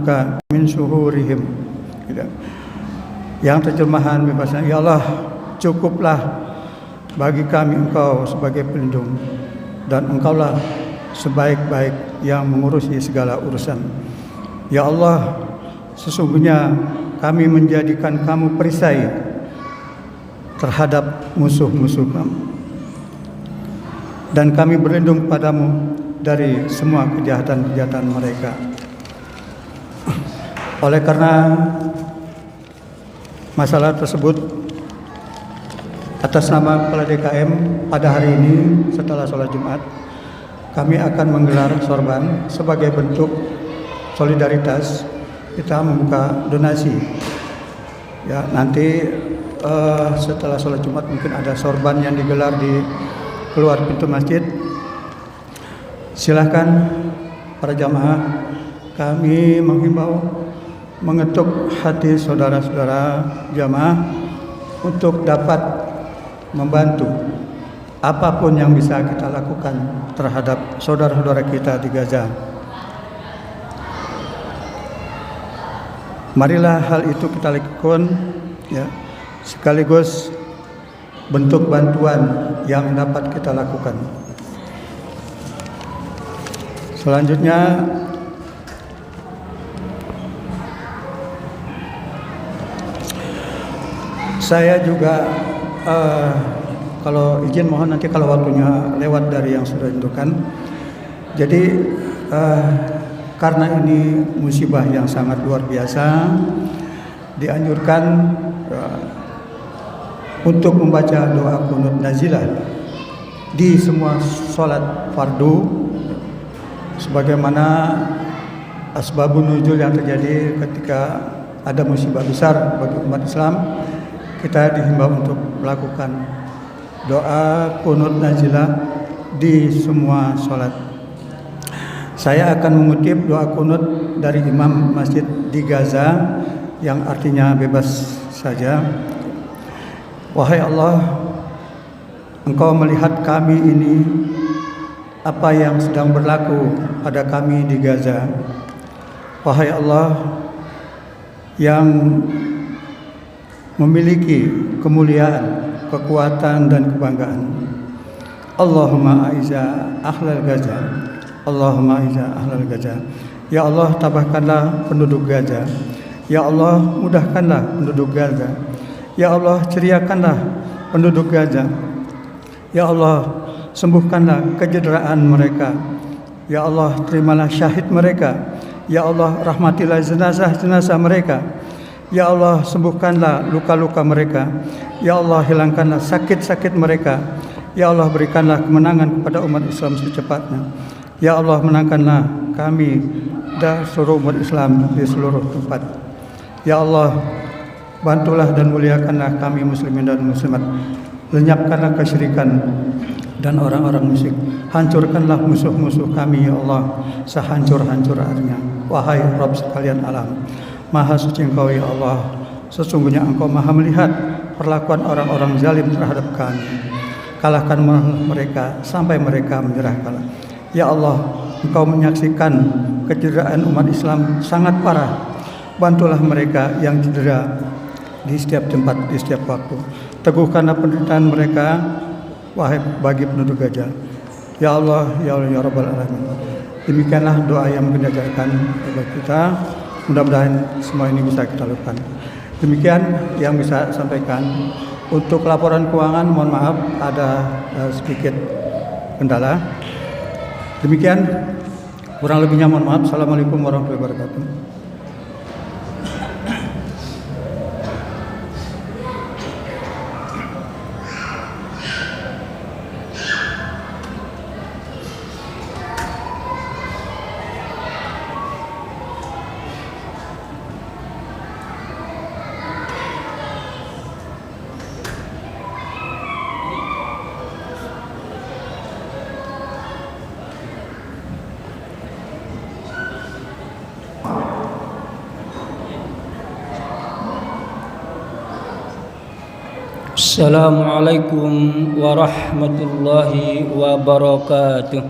na'udzuka min syururihim. Yang terjemahan bebasnya, ya Allah, cukuplah bagi kami Engkau sebagai pelindung, dan Engkaulah sebaik-baik yang mengurusi segala urusan. Ya Allah, sesungguhnya kami menjadikan Kamu perisai terhadap musuh-musuh Kami, dan kami berlindung padamu dari semua kejahatan-kejahatan mereka. Oleh karena masalah tersebut, atas nama Kepala DKM pada hari ini setelah sholat Jumat, kami akan menggelar sorban sebagai bentuk solidaritas. Kita membuka donasi. Ya, nanti setelah sholat Jumat mungkin ada sorban yang digelar di keluar pintu masjid. Silakan para jamaah, kami menghimbau mengetuk hati saudara-saudara jamaah untuk dapat membantu apapun yang bisa kita lakukan terhadap saudara-saudara kita di Gaza. Marilah hal itu kita lakukan, ya, sekaligus bentuk bantuan yang dapat kita lakukan. Selanjutnya, saya juga kalau izin mohon nanti kalau waktunya lewat dari yang sudah ditentukan. Jadi karena ini musibah yang sangat luar biasa, dianjurkan untuk membaca doa qunut nazilah di semua sholat fardu, sebagaimana asbabun nuzul yang terjadi ketika ada musibah besar bagi umat Islam. Kita dihimbau untuk melakukan doa qunut nazilah di semua sholat. Saya akan mengutip doa qunut dari Imam Masjid di Gaza yang artinya bebas saja. Wahai Allah, Engkau melihat kami ini, apa yang sedang berlaku pada kami di Gaza. Wahai Allah yang memiliki kemuliaan, kekuatan dan kebanggaan. Allahumma aiza ahlal Gaza, Allahumma aiza ahlal Gaza. Ya Allah, tabahkanlah penduduk Gaza. Ya Allah, mudahkanlah penduduk Gaza. Ya Allah, ceriakanlah penduduk Gaza. Ya Allah, sembuhkanlah kecederaan mereka. Ya Allah, terimalah syahid mereka. Ya Allah, rahmatilah jenazah-jenazah mereka. Ya Allah, sembuhkanlah luka-luka mereka. Ya Allah, hilangkanlah sakit-sakit mereka. Ya Allah, berikanlah kemenangan kepada umat Islam secepatnya. Ya Allah, menangkanlah kami dan seluruh umat Islam di seluruh tempat. Ya Allah, bantulah dan muliakanlah kami muslimin dan muslimat. Lenyapkanlah kesyirikan dan orang-orang musyrik. Hancurkanlah musuh-musuh kami, ya Allah, sehancur-hancurnya. Wahai Rabb sekalian alam, Maha suci Engkau, ya Allah. Sesungguhnya Engkau maha melihat perlakuan orang-orang zalim terhadap kami. Kalahkan mereka sampai mereka menyerah kalah. Ya Allah, Engkau menyaksikan kecederaan umat Islam sangat parah. Bantulah mereka yang cedera di setiap tempat, di setiap waktu. Teguhkanlah penderitaan mereka, wahai bagi penduduk Gaza. Ya Allah, ya Allah, ya Rabbal Alamin. Demikianlah doa yang mengajarkan kepada kita. Mudah-mudahan semua ini bisa kita lakukan. Demikian yang bisa sampaikan. Untuk laporan keuangan, mohon maaf ada sedikit kendala. Demikian, kurang lebihnya mohon maaf. Assalamualaikum warahmatullahi wabarakatuh. Assalamualaikum warahmatullahi wabarakatuh.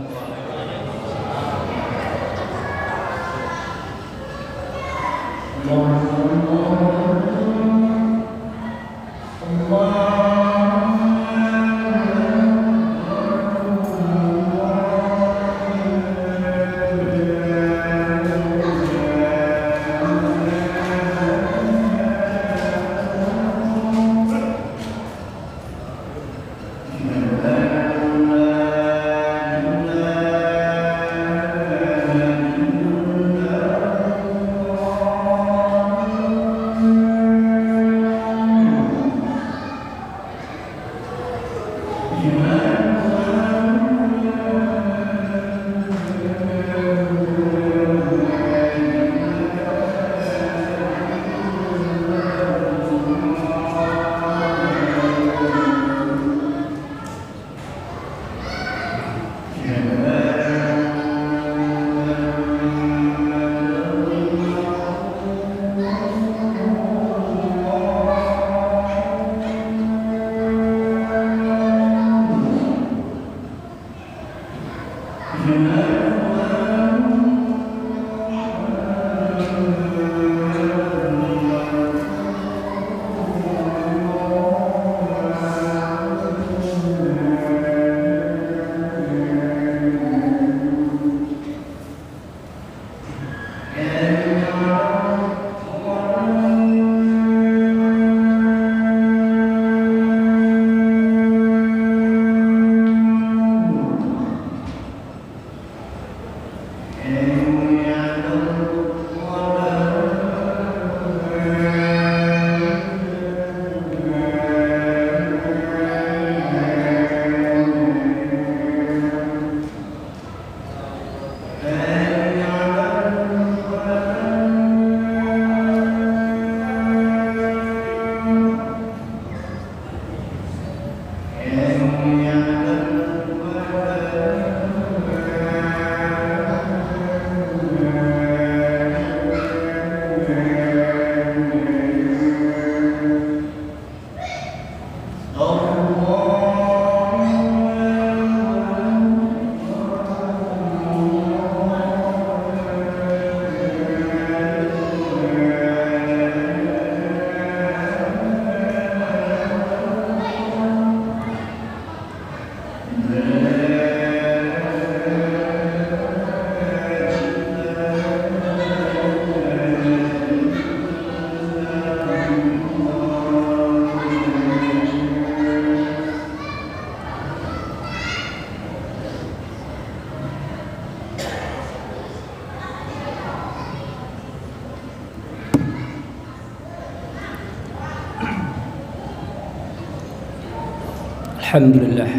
Alhamdulillah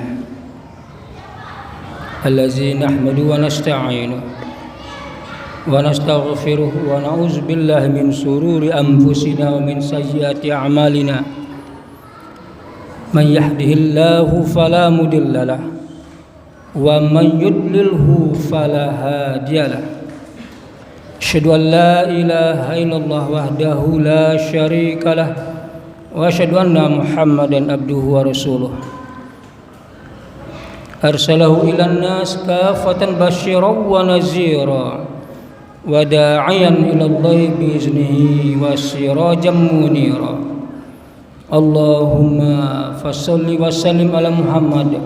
allazi nahmadu wa nasta'inu wa nastaghfiruh wa na'udzu billahi min sururi anfusina wa min sayyiati a'malina man yahdihillahu fala mudilla lahu wa man yudlilhu fala hadiyalah. Asyhadu an la ilaha illallah wahdahu la syarika lah wa asyhadu anna Muhammadan abduhu wa rasuluh. Arsalahu ilan nas kafatan basyiran wa nazira wa da'iyan ila Allah biiznihi wa sirajan munira. Allahumma fassalli wa sallim ala Muhammad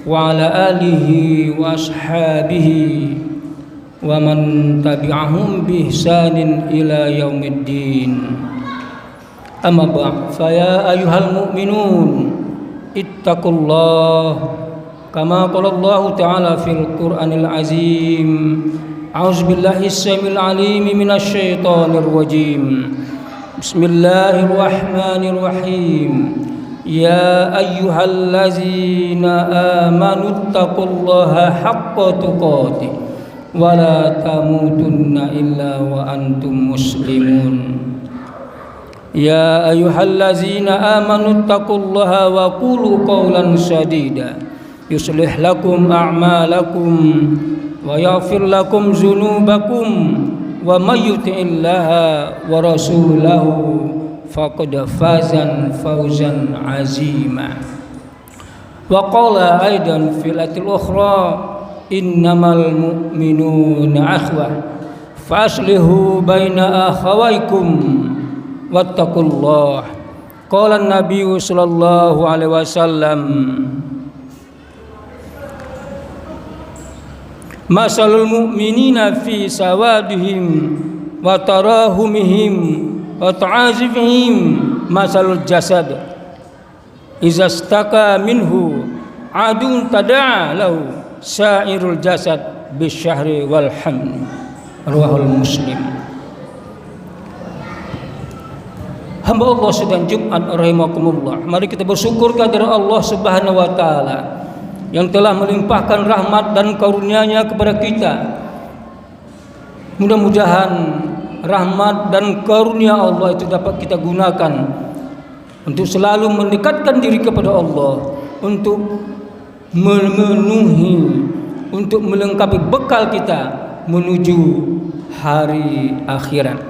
wa ala alihi wa ashabihi wa man tabi'ahum bi ihsanin ila yaumiddin. Amma ba'd, fa ya ayyuhal mu'minun ittaqullah kama qala Allah Ta'ala fil Qur'anil Azim. A'udzu billahi as-sami'il 'alim minasy syaithanir rajim. Bismillahirrahmanirrahim. Ya ayyuhallazina amanu taqullaha haqqa tuqatih wa la tamutunna illa wa antum muslimun. Ya ayyuhallazina amanu taqullaha wa qulu qawlan sadida yuslih lakum a'malakum wa yaghfir lakum dzunubakum wa may yuti'illaha wa rasulahu faqad fazan fawzan azima. Wa qala aidan fil ayatil ukhra innamal mu'minuna akhwah Faslihu baina akhawaykum wattaqullah. Qala an-nabiy sallallahu alaihi wasallam, masalul mu'minina fi sawadihim wa tarahumihim wa ta'azifihim masalul jasad iza staka minhu adun tada'a lahu sa'irul jasad bisyahri wal hamd. Rawahul Muslim. Hamba Allah sedang Jumat rahimakumullah, mari kita bersyukur kepada Allah Subhanahu wa taala yang telah melimpahkan rahmat dan karunia-Nya kepada kita. Mudah-mudahan rahmat dan karunia Allah itu dapat kita gunakan untuk selalu mendekatkan diri kepada Allah, untuk memenuhi, untuk melengkapi bekal kita menuju hari akhirat.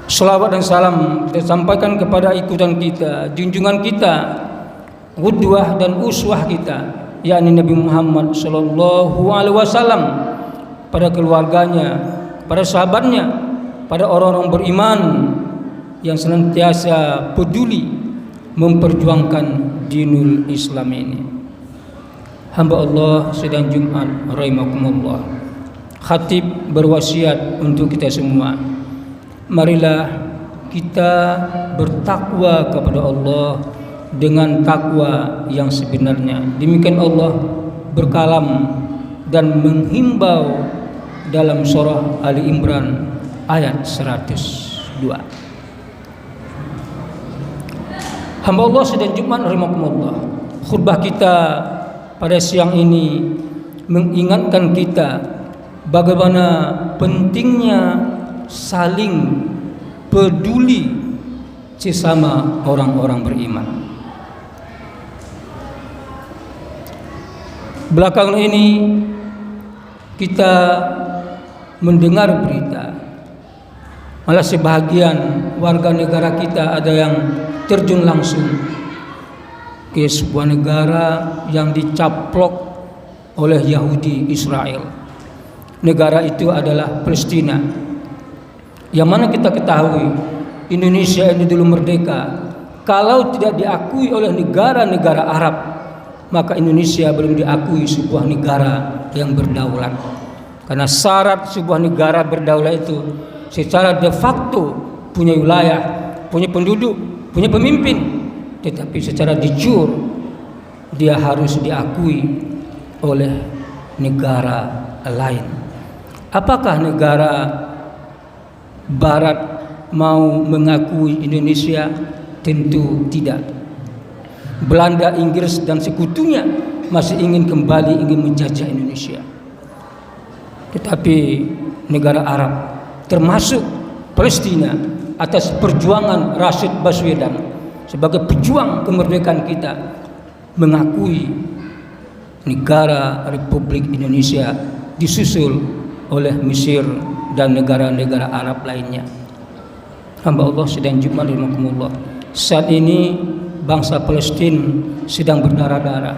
Selawat dan salam kita sampaikan kepada ikutan kita, junjungan kita, qudwah dan uswah kita, yakni Nabi Muhammad sallallahu alaihi wasallam, pada keluarganya, pada sahabatnya, pada orang-orang beriman yang senantiasa peduli memperjuangkan dinul Islam ini. Hamba Allah sedang Jumat rahimakumullah, khatib berwasiat untuk kita semua, marilah kita bertakwa kepada Allah dengan takwa yang sebenarnya. Demikian Allah berkalam dan menghimbau dalam surah Ali Imran ayat 102. Hamba Allah sedang Jumat rahimakumullah, khutbah kita pada siang ini mengingatkan kita bagaimana pentingnya saling peduli sesama orang-orang beriman. Belakangan ini kita mendengar berita, malah sebahagian warga negara kita ada yang terjun langsung ke sebuah negara yang dicaplok oleh Yahudi Israel. Negara itu adalah Palestina, yang mana kita ketahui Indonesia ini dulu merdeka. Kalau tidak diakui oleh negara-negara Arab, maka Indonesia belum diakui sebuah negara yang berdaulat. Karena syarat sebuah negara berdaulat itu secara de facto punya wilayah, punya penduduk, punya pemimpin, tetapi secara de jure dia harus diakui oleh negara lain. Apakah negara Barat mau mengakui Indonesia? Tentu tidak. Belanda, Inggris dan sekutunya masih ingin kembali, ingin menjajah Indonesia. Tetapi negara Arab, termasuk Palestina, atas perjuangan Rashid Baswedan sebagai pejuang kemerdekaan kita, mengakui negara Republik Indonesia, disusul oleh Mesir dan negara-negara Arab lainnya. Hamba Allah sedang Jumat rahimakumullah, saat ini bangsa Palestina sedang berdarah-darah,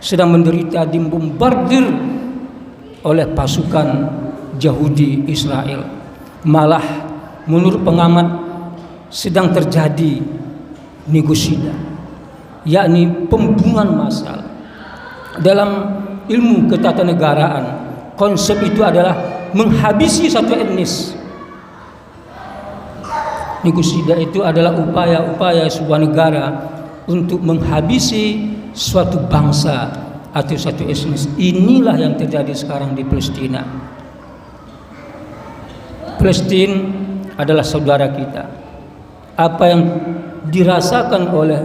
sedang menderita dibombardir oleh pasukan Yahudi Israel. Malah menurut pengamat sedang terjadi negosida, yakni pembunuhan massal. Dalam ilmu ketatanegaraan, konsep itu adalah menghabisi satu etnis. Negosida itu adalah upaya-upaya sebuah negara untuk menghabisi suatu bangsa atau satu etnis. Inilah yang terjadi sekarang di Palestina. Palestina adalah saudara kita. Apa yang dirasakan oleh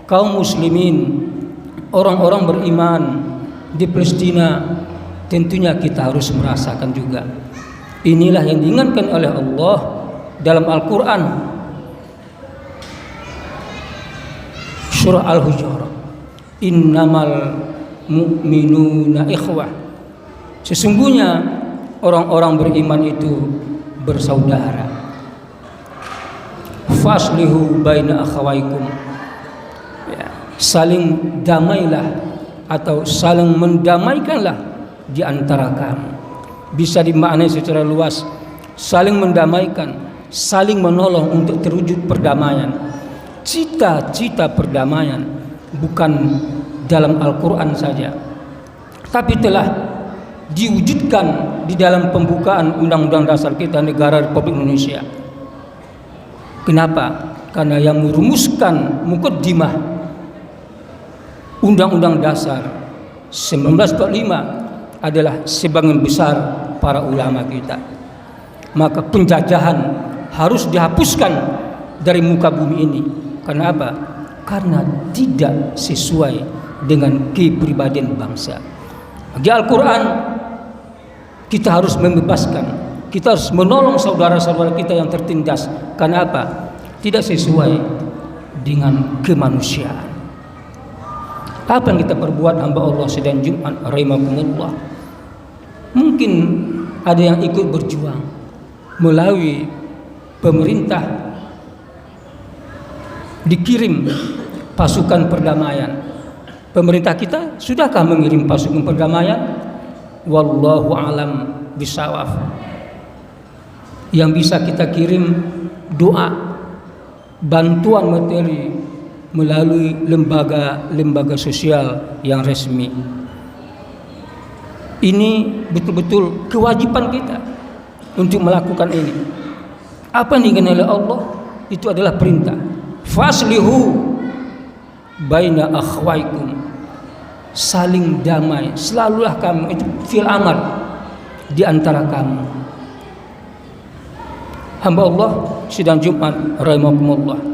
kaum muslimin, orang-orang beriman di Palestina, tentunya kita harus merasakan juga. Inilah yang diingatkan oleh Allah dalam Al-Quran, surah Al-Hujurat, innamal mu'minuna ikhwah, sesungguhnya orang-orang beriman itu bersaudara. Faslihu baina akhawaikum, ya, saling damailah atau saling mendamaikanlah di antara kamu. bisa dimaknai secara luas, saling mendamaikan, saling menolong untuk terwujud perdamaian. Cita-cita perdamaian bukan dalam Al-Quran saja, tapi telah diwujudkan di dalam pembukaan Undang-Undang Dasar kita, Negara Republik Indonesia. Kenapa? Karena yang merumuskan mukaddimah Undang-Undang Dasar 1945 adalah sebagian besar para ulama kita. Maka penjajahan harus dihapuskan dari muka bumi ini. Karena apa? Karena tidak sesuai dengan kepribadian bangsa. Bagi Al-Quran, kita harus membebaskan, kita harus menolong saudara-saudara kita yang tertindas. Karena apa? Tidak sesuai dengan kemanusiaan. Apa yang kita perbuat hamba Allah sedang Jumat rahimakumullah? Mungkin ada yang ikut berjuang melalui pemerintah, dikirim pasukan perdamaian. Pemerintah kita sudahkah mengirim pasukan perdamaian? Wallahu alam bisawab. Yang bisa kita kirim doa, bantuan materi melalui lembaga-lembaga sosial yang resmi. Ini betul-betul kewajiban kita untuk melakukan ini. Apa yang diinginkan oleh Allah itu adalah perintah. Faslihu baina akhwaikum, saling damai, selalulah kamu, itu fil amr, di antara kamu. Hamba Allah sidang Jumat rahimakumullah.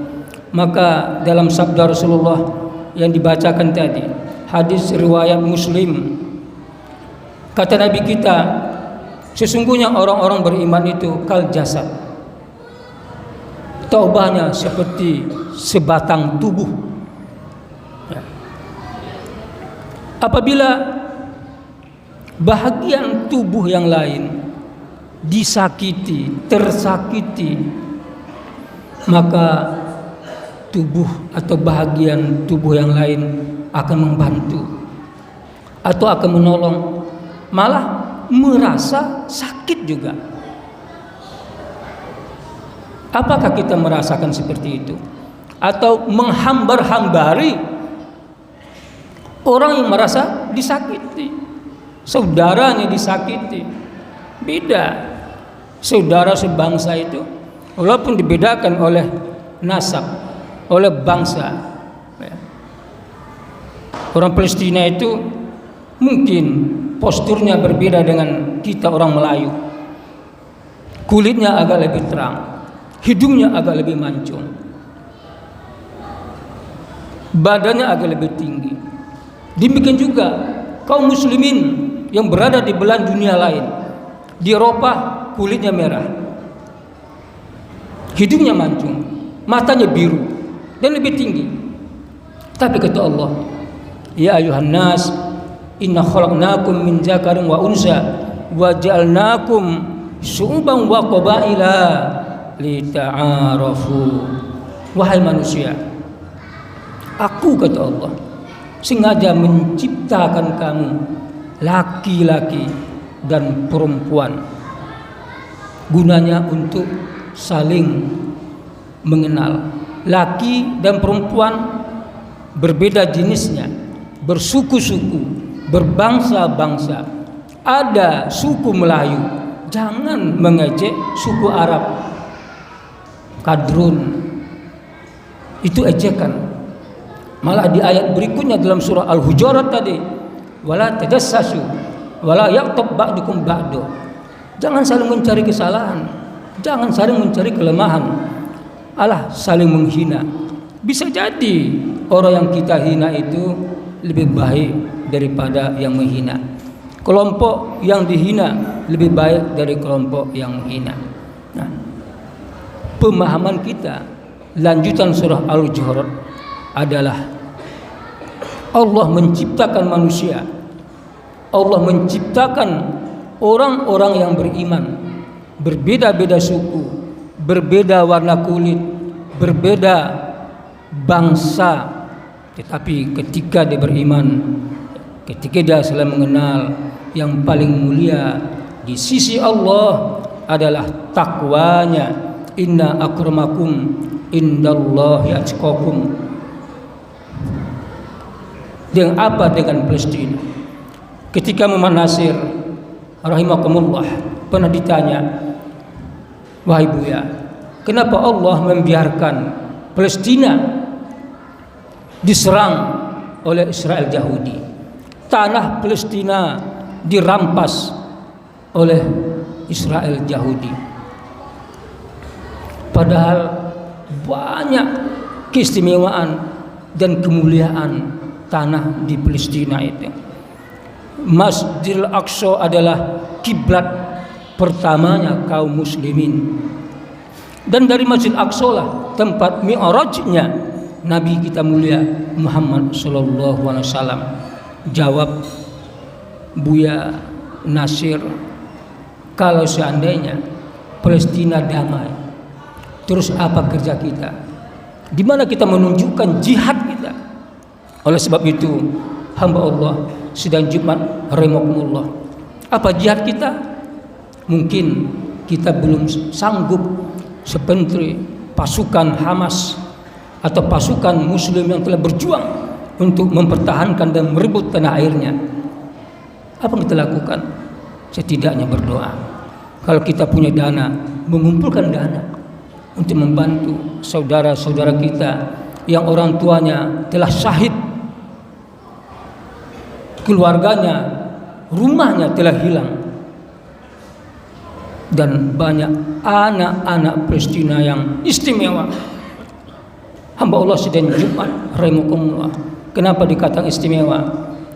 Maka dalam sabda Rasulullah yang dibacakan tadi, hadis riwayat Muslim, kata Nabi kita, sesungguhnya orang-orang beriman itu kal jasad, taubahnya seperti sebatang tubuh. Ya. Apabila bahagian tubuh yang lain disakiti, tersakiti, maka tubuh atau bahagian tubuh yang lain akan membantu atau akan menolong, malah merasa sakit juga. Apakah kita merasakan seperti itu? Atau menghambar-hambari orang yang merasa disakiti, saudaranya disakiti? Beda. Saudara sebangsa itu walaupun dibedakan oleh nasab, oleh bangsa, orang Palestina itu mungkin posturnya berbeda dengan kita orang Melayu. Kulitnya agak lebih terang, hidungnya agak lebih mancung, badannya agak lebih tinggi. Demikian juga kaum muslimin yang berada di belahan dunia lain. Di Eropa kulitnya merah, hidungnya mancung, matanya biru dan lebih tinggi. Tapi kata Allah, ya ayuhan nas, inna khalaqnakum min dzakarin wa unsa wa ja'alnakum syu'uban wa qabaila lita'arafu. Wahai manusia, aku, kata Allah, sengaja menciptakan kamu laki-laki dan perempuan, gunanya untuk saling mengenal. Laki dan perempuan berbeda jenisnya, bersuku-suku, berbangsa-bangsa. Ada suku Melayu, jangan mengejek suku Arab. Kadrun, itu ejekan. Malah di ayat berikutnya dalam surah Al-Hujurat tadi, wala tajassasu wala yaqtab ba'dukum ba'du. Jangan saling mencari kesalahan, jangan saling mencari kelemahan, alah saling menghina. Bisa jadi orang yang kita hina itu lebih baik daripada yang menghina. Kelompok yang dihina lebih baik dari kelompok yang menghina. Nah, pemahaman kita lanjutan surah Al-Hujurat adalah Allah menciptakan manusia, Allah menciptakan orang-orang yang beriman, berbeda-beda suku, berbeda warna kulit, berbeda bangsa, tetapi ketika dia beriman, ketika dia saling mengenal, yang paling mulia di sisi Allah adalah takwanya. Inna akramakum indallahi atqakum. Dengan apa? Dengan Palestina. Ketika Muhammad Nasir rahimakumullah pernah ditanya, wahai Buya, kenapa Allah membiarkan Palestina diserang oleh Israel Yahudi? Tanah Palestina dirampas oleh Israel Yahudi. Padahal banyak keistimewaan dan kemuliaan tanah di Palestina itu. Masjidil Aqsa adalah kiblat pertamanya kaum muslimin. Dan dari Masjid Aqsa lah tempat mi'rajnya Nabi kita mulia Muhammad sallallahu alaihi wasallam. Jawab Buya Nasir, kalau seandainya Palestina damai, terus apa kerja kita? Di mana kita menunjukkan jihad kita? Oleh sebab itu, hamba Allah sedang Jumat rahimakumullah. Apa jihad kita? Mungkin kita belum sanggup seperti pasukan Hamas atau pasukan muslim yang telah berjuang untuk mempertahankan dan merebut tanah airnya. Apa yang kita lakukan? Setidaknya berdoa. Kalau kita punya dana, mengumpulkan dana untuk membantu saudara-saudara kita yang orang tuanya telah syahid, keluarganya, rumahnya telah hilang, dan banyak anak-anak Palestina yang istimewa. Hamba Allah sedang Jumat rahimakumullah. Kenapa dikatakan istimewa?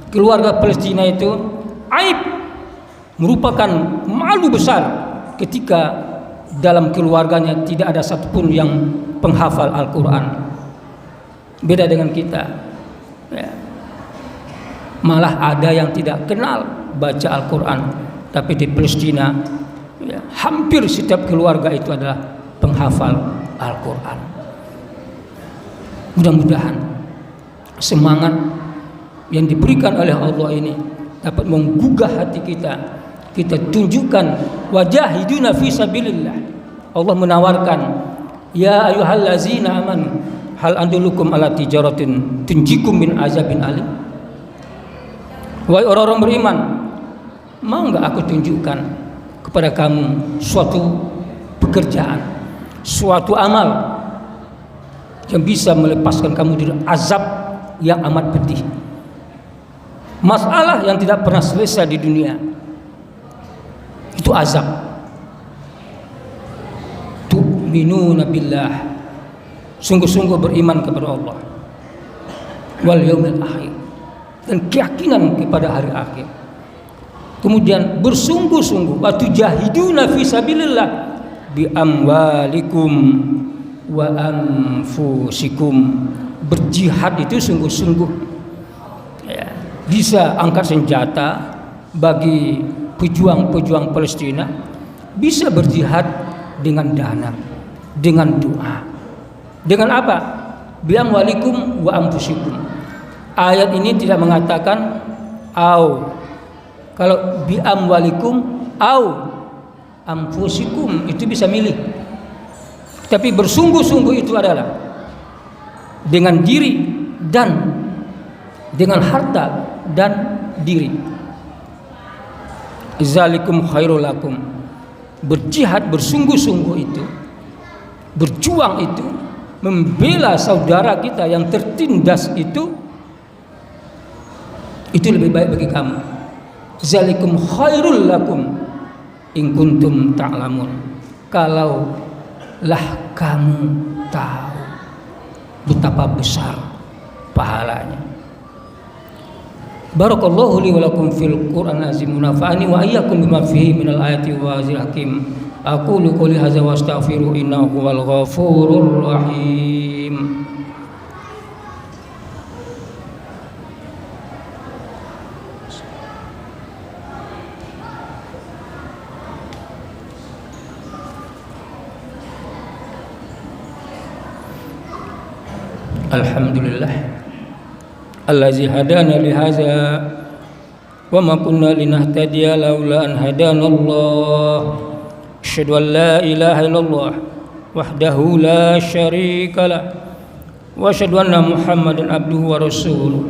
Keluarga Palestina itu aib, merupakan malu besar ketika dalam keluarganya tidak ada satupun yang penghafal Al-Quran. Beda dengan kita ya. Malah ada yang tidak kenal baca Al-Quran. Tapi di Palestina ya, hampir setiap keluarga itu adalah penghafal Al-Quran. Mudah-mudahan semangat yang diberikan oleh Allah ini dapat menggugah hati kita. Kita tunjukkan wajahiduna fi sabilillah. Allah menawarkan, ya ayyuhallazina amanu hal andulukum ala tijaratin tunjikum min azabin alim. Wahai orang-orang beriman, mau enggak aku tunjukkan kepada kamu suatu pekerjaan, suatu amal yang bisa melepaskan kamu dari azab yang amat pedih. Masalah yang tidak pernah selesai di dunia itu azab. Tu'minuna billah, sungguh-sungguh beriman kepada Allah, wal yaumil akhir, dan keyakinan kepada hari akhir. Kemudian bersungguh-sungguh, wa tujahiduna fi sabilillah bi amwalikum wa anfusikum. Berjihad itu sungguh-sungguh ya. Bisa angkat senjata bagi pejuang-pejuang Palestina, bisa berjihad dengan dana, dengan doa. Dengan apa? Bi amwalikum wa anfusikum. Ayat ini tidak mengatakan au. Kalau bi amwalikum au anfusikum itu bisa milih. Tapi bersungguh-sungguh itu adalah dengan diri dan dengan harta dan diri. Zalikum khairul lakum. Berjihad bersungguh-sungguh itu, berjuang itu, membela saudara kita yang tertindas itu lebih baik bagi kamu. Zalikum khairul lakum in kuntum ta'lamun. Kalau lah kamu tahu betapa besar pahalanya. Barakallahu li wa lakum fil Qur'an azim, nafa'ani wa iyyakum bima fihi minal ayati wa zil hakim. Aqulu qouli hadza wa astaghfiru innahu huwal ghafurur rahim. Alhamdulillah allazi hadana li hadza وما كنا لنهتدي لولا أن هدانا الله أشهد أن لا إله إلا الله وحده لا شريك له وأشهد أن محمدا عبده ورسوله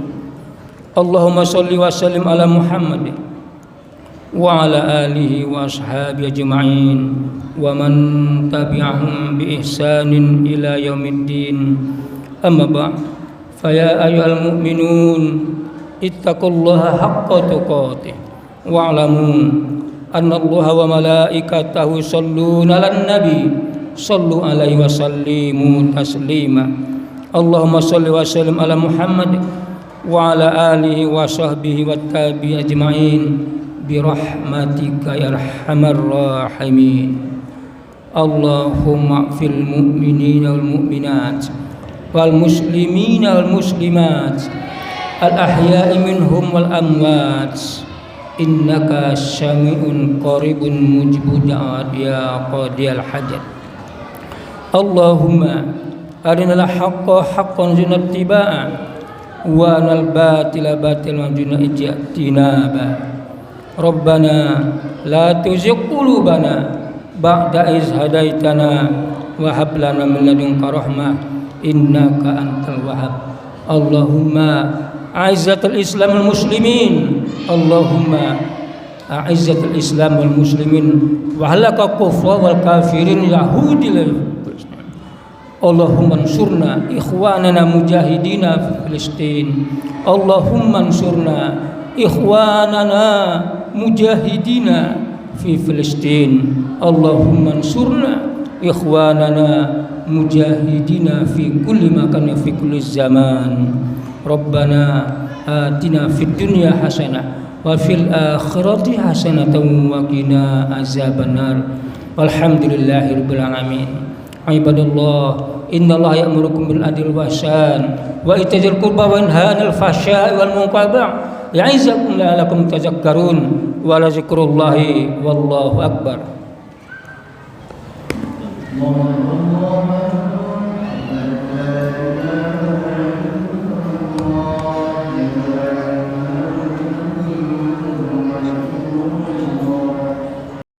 اللهم صل وسلم على محمد وعلى آله وأصحابه أجمعين ومن تبعهم بإحسان إلى يوم الدين أما بعد فيا أيها المؤمنون اتقوا الله حق تقاته واعلموا أن الله وملائكته يصلون على النبي صلوا عليه وسلموا تسليما اللهم صل وسلم على محمد وعلى آله وصحبه والتابعين أجمعين برحمتك يا أرحم الراحمين اللهم اغفر للمؤمنين والمؤمنات والمسلمين والمسلمات الأحياء منهم والأموات إنك سميع قريب مجيب الدعوات يا قاضي الحاجات اللهم أرنا الحق حقا وارزقنا اتباعه وأرنا الباطل باطلا وارزقنا اجتنابه ربنا لا تزغ قلوبنا بعد إذ هديتنا وهب لنا من لدنك رحمة إنك أنت الوهاب اللهم أعزة الإسلام والمسلمين اللهم أعزة الإسلام والمسلمين وهلك الكفار والكافرين يهود اللهم انصرنا إخواننا مجاهدين في فلسطين اللهم انصرنا إخواننا مجاهدين في فلسطين اللهم انصرنا إخواننا مجاهدين في كل مكان في كل الزمان ربنا آتنا في الدنيا حسنة وفي الآخرة حسنة وقنا عذاب النار والحمد لله رب العالمين عباد الله إن الله يأمركم بالعدل والإحسان وإيتاء ذي القربى وينهى عن الفحشاء والمنكر يعظكم لعلكم تذكرون ولذكر الله والله أكبر